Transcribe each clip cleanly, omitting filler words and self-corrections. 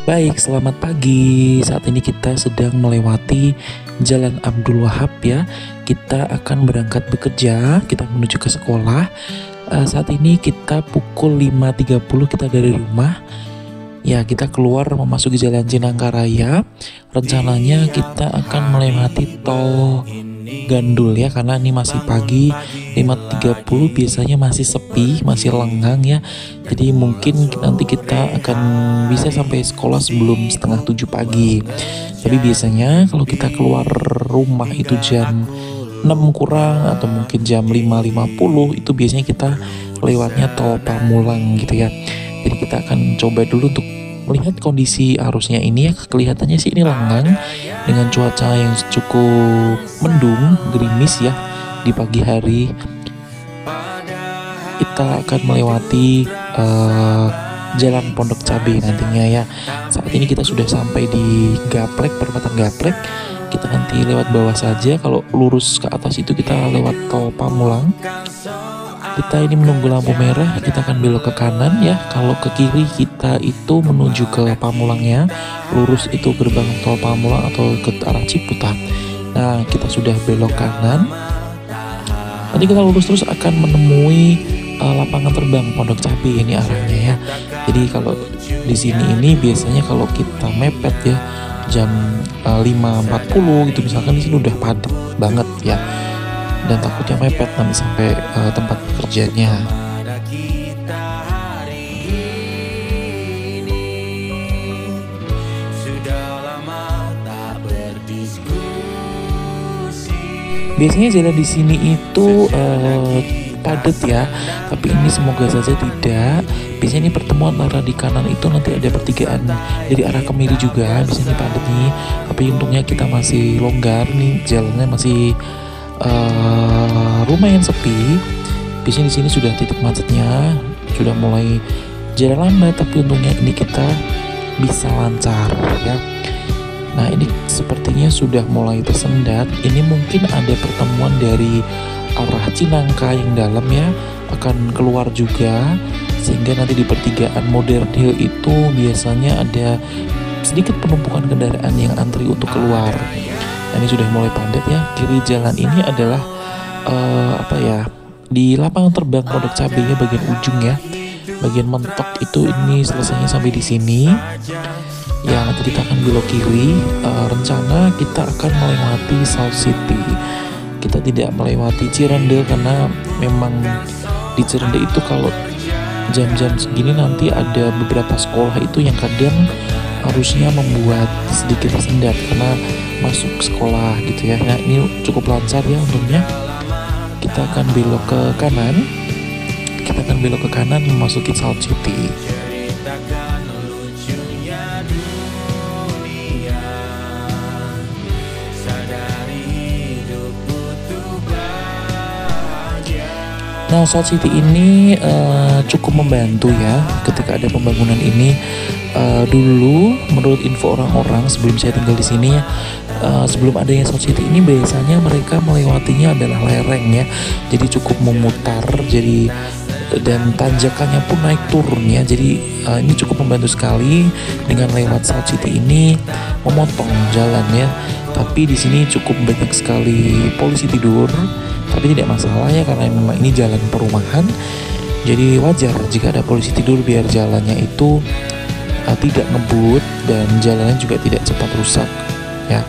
Baik, selamat pagi. Saat ini kita sedang melewati Jalan Abdul Wahab ya. Kita akan berangkat bekerja, kita menuju ke sekolah. Saat ini kita pukul 5.30 kita dari rumah. Ya, kita keluar memasuki Jalan Cinangkaraya. Rencananya kita akan melewati tol Gandul ya, karena ini masih pagi 5.30 biasanya masih sepi, masih lengang ya. Jadi mungkin nanti kita akan bisa sampai sekolah sebelum setengah 7 pagi. Tapi biasanya kalau kita keluar rumah itu jam 6 kurang atau mungkin jam 5.50 itu biasanya kita lewatnya tol Pamulang gitu ya. Jadi kita akan coba dulu untuk melihat kondisi arusnya ini ya. Kelihatannya sih ini lengang dengan cuaca yang cukup mendung, gerimis ya di pagi hari. Kita akan melewati Jalan Pondok Cabe nantinya ya. Saat ini kita sudah sampai di Gaplek, perempatan Gaplek. Kita nanti lewat bawah saja. Kalau lurus ke atas itu kita lewat tol Pamulang. Kita ini menunggu lampu merah, kita akan belok ke kanan ya. Kalau ke kiri kita itu menuju ke Pamulangnya, lurus itu gerbang tol Pamulang atau ke arah Ciputat. Nah, kita sudah belok kanan. Nanti kita lurus terus akan menemui lapangan terbang Pondok Cabe ini arahnya ya. Jadi kalau di sini ini biasanya kalau kita mepet ya jam 5.40 gitu misalkan, di sini udah padat banget ya. Dan takutnya mepet nanti sampai tempat pekerjaannya. Biasanya jalan di sini itu padat ya, tapi ini semoga saja tidak. Biasanya ini pertemuan antara di kanan itu nanti ada pertigaan dari arah kemiri juga, biasanya padat nih. Tapi untungnya kita masih longgar nih, jalannya masih lumayan sepi. Biasanya di sini sudah titik macetnya, sudah mulai jalan lambat, tapi untungnya ini kita bisa lancar ya. Nah, ini sepertinya sudah mulai tersendat. Ini mungkin ada pertemuan dari arah Cinangka yang dalam ya, akan keluar juga, sehingga nanti di pertigaan Modern Hill itu biasanya ada sedikit penumpukan kendaraan yang antri untuk keluar. Nah, ini sudah mulai padat ya. Kiri jalan ini adalah di lapangan terbang Pondok Cabe ya, bagian ujung ya, bagian mentok itu ini selesainya sampai di sini. Ya, nanti kita akan belok kiri. Rencana kita akan melewati South City. Kita tidak melewati Cirende karena memang di Cirende itu kalau jam-jam segini nanti ada beberapa sekolah itu yang kadang harusnya membuat sedikit tersendat karena masuk sekolah gitu ya. Nah, ini cukup lancar ya untungnya. Kita akan belok ke kanan. Kita akan belok ke kanan memasuki South City. Nah, South City ini cukup membantu ya ketika ada pembangunan ini. Dulu menurut info orang-orang sebelum saya tinggal di sini ya, sebelum adanya South City ini biasanya mereka melewatinya adalah lereng ya. Jadi cukup memutar, jadi dan tanjakannya pun naik turunnya. Jadi ini cukup membantu sekali dengan lewat South City ini memotong jalan ya. Tapi di sini cukup banyak sekali polisi tidur. Tapi tidak masalah ya, karena memang ini jalan perumahan. Jadi wajar jika ada polisi tidur biar jalannya itu tidak ngebut dan jalannya juga tidak cepat rusak ya.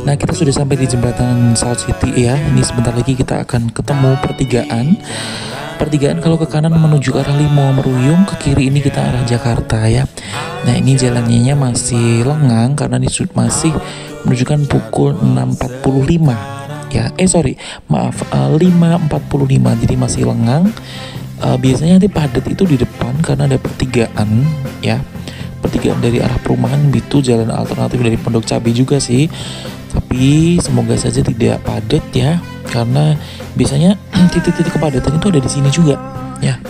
Nah, kita sudah sampai di jembatan South City ya. Ini sebentar lagi kita akan ketemu pertigaan. Pertigaan kalau ke kanan menuju ke arah Limo Meruyung, ke kiri ini kita arah Jakarta ya. Nah, ini jalannya masih lengang karena ini masih menunjukkan pukul 6.45 ya. 5.45, jadi masih lengang. Biasanya nanti padat itu di depan karena ada pertigaan ya. Pertigaan dari arah perumahan itu jalan alternatif dari Pondok Cabe juga sih. Tapi semoga saja tidak padat ya, karena biasanya titik-titik kepadatan itu ada di sini juga ya.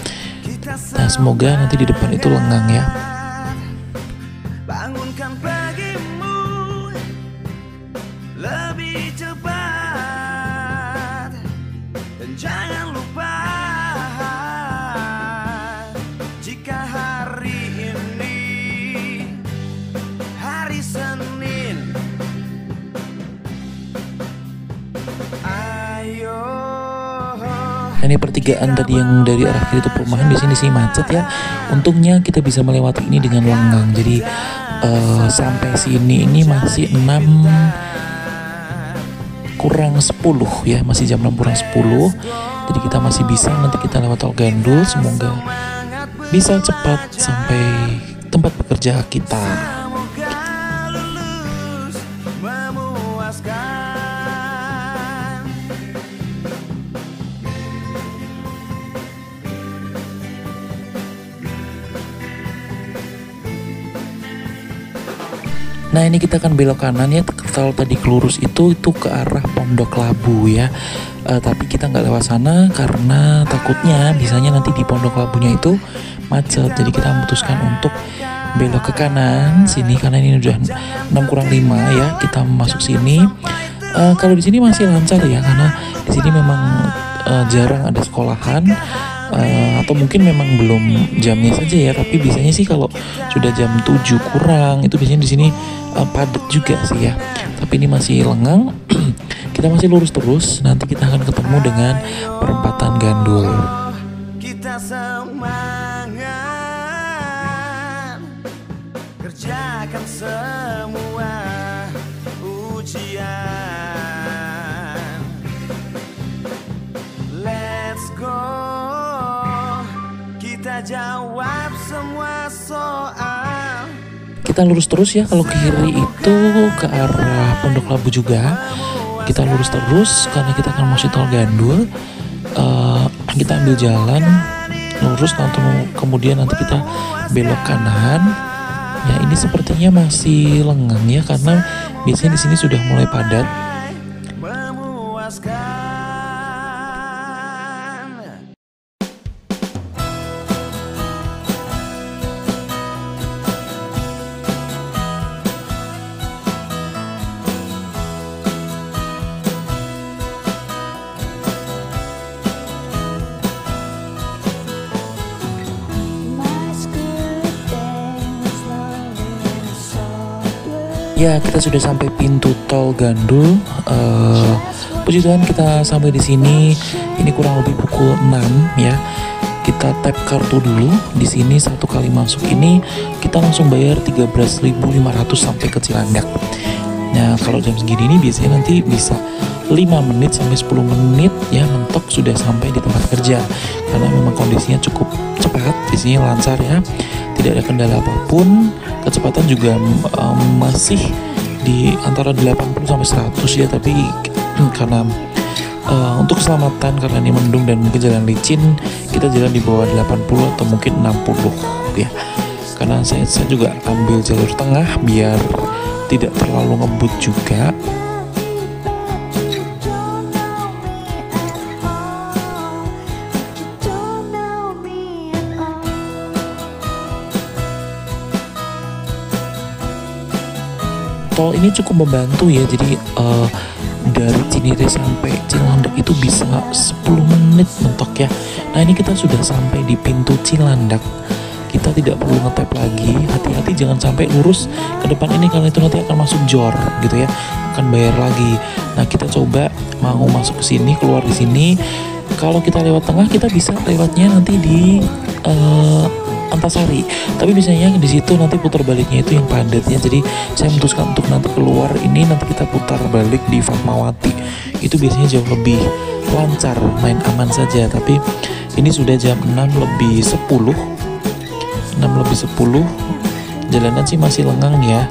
Nah, semoga nanti di depan itu lengang ya. lebih cepat. Dan jangan lupa, jika hari ini hari Senin, ayo. Nah, ini pertigaan tadi yang dari arah kiri itu perumahan, di sini sih macet ya. Untungnya kita bisa melewati ini dengan lengang. Jadi sampai sini ini masih 6 kurang 10 ya, masih jam 6 kurang 10. Jadi kita masih bisa, nanti kita lewat tol Gandul. Semoga bisa cepat sampai tempat bekerja kita. Semoga lulus memuaskan. Nah, ini kita akan belok kanan ya. Kalau tadi kelurus itu ke arah Pondok Labu ya. Tapi kita nggak lewat sana karena takutnya bisanya nanti di Pondok Labunya itu macet. Jadi kita memutuskan untuk belok ke kanan sini karena ini udah 6 kurang 5 ya. Kita masuk sini. Kalau di sini masih lancar ya, karena di sini memang jarang ada sekolahan. Atau mungkin memang belum jamnya saja ya, tapi biasanya sih kalau sudah jam 7 kurang itu biasanya di sini padat juga sih ya. Tapi ini masih lengang. Kita masih lurus terus, nanti kita akan ketemu dengan perempatan Gandul. Kita semangat, kerjakan semua ujian. Let's go, kita jawab semua soal. Kita lurus terus ya. Kalau ke kiri itu ke arah Pondok Labu juga. Kita lurus terus karena kita akan masuk tol Gandul. Kita ambil jalan lurus, kemudian nanti kita belok kanan. Ya, ini sepertinya masih lengang ya, karena biasanya di sini sudah mulai padat. Memuaskan. Ya, kita sudah sampai pintu tol Gandul. Puji Tuhan kita sampai di sini. Ini kurang lebih pukul 6 ya. Kita tap kartu dulu. Di sini satu kali masuk ini kita langsung bayar 13.500 sampai ke Cilandak. Nah, kalau jam segini ini biasanya nanti bisa 5 menit sampai 10 menit ya, mentok sudah sampai di tempat kerja. Karena memang kondisinya cukup cepat, di sini lancar ya. Tidak ada kendala apapun. Kecepatan juga masih di antara 80 sampai 100 ya, tapi karena untuk keselamatan, karena ini mendung dan mungkin jalan licin, kita jalan di bawah 80 atau mungkin 60 ya. Karena saya juga ambil jalur tengah biar tidak terlalu ngebut juga. Tol ini cukup membantu ya, jadi dari Cinere sampai Cilandak itu bisa 10 menit mentok ya. Nah, ini kita sudah sampai di pintu Cilandak. Kita tidak perlu ngetap lagi. Hati-hati jangan sampai lurus ke depan ini, karena itu nanti akan masuk jor gitu ya, akan bayar lagi. Nah, kita coba mau masuk ke sini, keluar di sini. Kalau kita lewat tengah, kita bisa lewatnya nanti di Antasari, tapi biasanya di situ nanti putar baliknya itu yang padatnya. Jadi saya memutuskan untuk nanti keluar ini, nanti kita putar balik di Fatmawati. Itu biasanya jauh lebih lancar, main aman saja. Tapi ini sudah jam 6:10, jalanan sih masih lengang ya.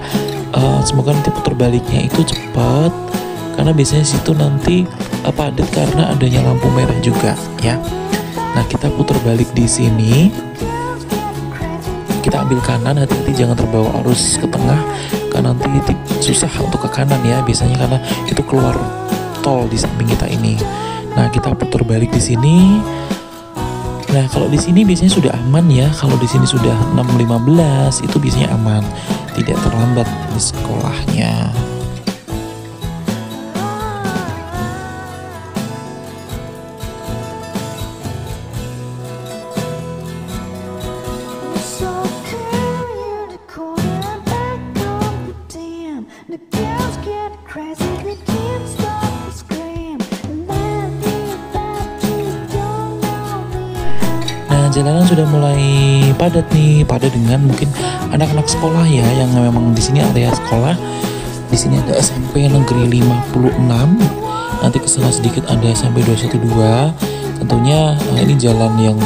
Semoga nanti putar baliknya itu cepat, karena biasanya situ nanti padat karena adanya lampu merah juga ya. Nah, kita putar balik di sini. Kita ambil kanan, hati-hati jangan terbawa arus ke tengah, karena nanti susah untuk ke kanan ya, biasanya karena itu keluar tol di samping kita ini. Nah, kita putar balik di sini. Nah, kalau di sini biasanya sudah aman ya. Kalau di sini sudah 6:15 itu biasanya aman, tidak terlambat di sekolahnya. The girls get crazy, the kids start to scream, and everybody don't know me. Nah, jalanan sudah mulai padat nih, padat dengan mungkin anak-anak sekolah ya, yang memang di sini area sekolah. Di sini ada SMP Negeri 56. Nanti kesana sedikit ada SMP 212. Tentunya ini jalan yang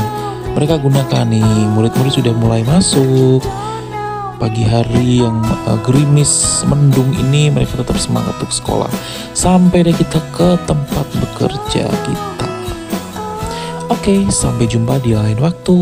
mereka gunakan nih. Murid-murid sudah mulai masuk. Pagi hari yang gerimis mendung ini mereka tetap semangat untuk sekolah. Sampai deh kita ke tempat bekerja kita. Oke, sampai jumpa di lain waktu.